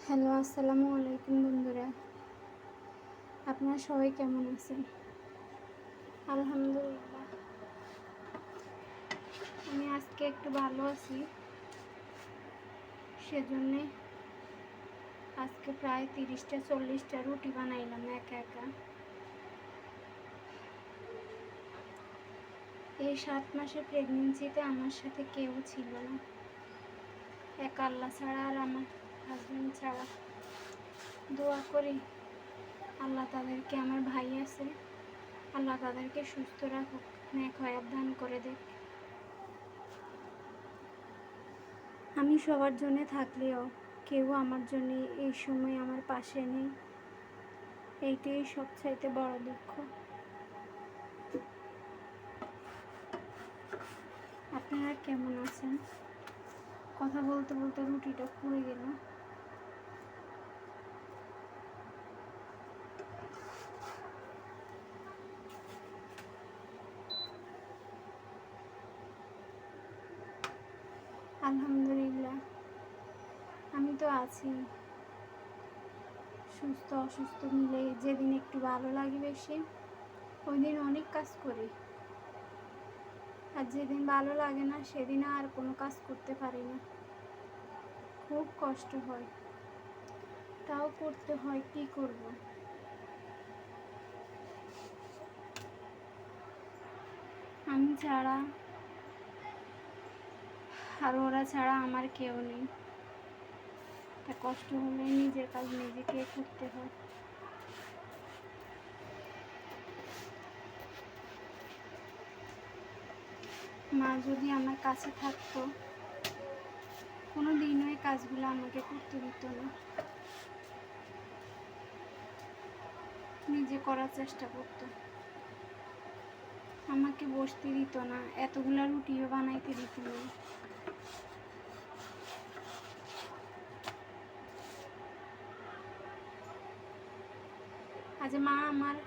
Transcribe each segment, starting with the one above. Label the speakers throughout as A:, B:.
A: Hello, আসসালামু আলাইকুম বন্ধুরা। আপনারা সবাই কেমন আছেন? আলহামদুলিল্লাহ, আমি আজকে একটু ভালো আছি। সেজন্যে আজকে প্রায় 30-40টা রুটি বানাইলাম একা একা। এই 7 মাসের প্রেগনেন্সিতে আমার সাথে কেউ ছিল না, এক আল্লাহ ছাড়া আর আমার হাজব্যান্ড ছাড়া। দোয়া করি আল্লাহ তাদেরকে, আমার ভাই আছে, আল্লাহ তাদেরকে সুস্থ রাখুক, নেক হায়াত দান করে দেখ। আমি সবার জন্য থাকলেও কেউ আমার জন্য এই সময় আমার পাশে নেই, এইটাই সবচাইতে বড় দুঃখ। আপনারা কেমন আছেন? কথা বলতে বলতে রুটিটা পুড়ে গেল। আলহামদুলিল্লাহ, আমি তো আছি, সুস্থ অসুস্থ মিলে। যেদিন একটু ভালো লাগে বেশি, ওই দিন অনেক কাজ করি, আর যেদিন ভালো লাগে না সেদিন আর কোনো কাজ করতে পারি না। খুব কষ্ট হয়, তাও করতে হয়, কি করব। আমি ছাড়া আর ওরা ছাড়া আমার কেউ নেই। তা কষ্ট হলে নিজের কাজ নিজেকে করতে হয়। মা যদি আমার কাছে থাকতো, কোনো দিনও এই কাজগুলো আমাকে করতে দিত না, নিজে করার চেষ্টা করতো। আমাকে বসতে দিত না, এতগুলা রুটিও বানাইতে দিত না। আজ মা আমার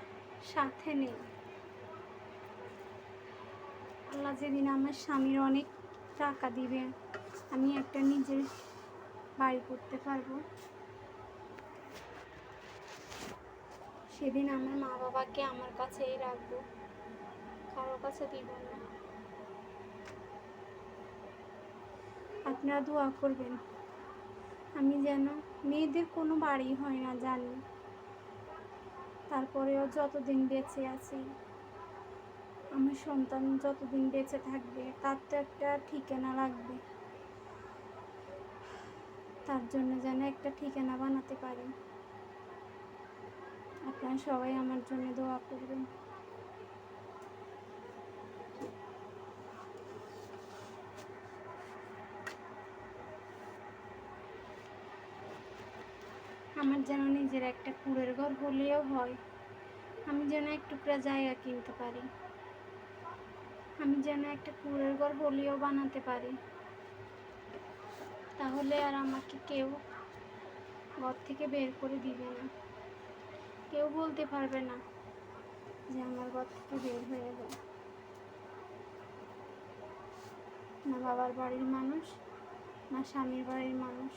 A: সাথে নেই। আল্লাহ যেদিন আমার স্বামীর অনেক টাকা দিবে, আমি একটা নিজের বাড়ি করতে পারবো, সেদিন আমার মা বাবাকে আমার কাছেই রাখবো, কারোর কাছে দিব না। আপনারা দোয়া করবেন আমি যেন, মেয়েদের কোনো বাড়ি হয় না জানি, তারপরেও যতদিন বেঁচে আছি, আমার সন্তান যতদিন বেঁচে থাকবে, তার তো একটা ঠিকানা লাগবে। তার জন্য যেন একটা ঠিকানা বানাতে পারি। আপনারা সবাই আমার জন্য দোয়া করবেন। আমার যেন নিজের একটা কুঁড়ের ঘর হলেও হয়, আমি যেন এক টুকরা জায়গা কিনতে পারি, আমি যেন একটা কুঁড়ের ঘর হলেও বানাতে পারি। তাহলে আর আমাকে কেউ ঘর থেকে বের করে দিবে না, কেউ বলতে পারবে না যে আমার ঘর থেকে বের হয়ে যায়। না বাবার বাড়ির মানুষ, না স্বামীর বাড়ির মানুষ।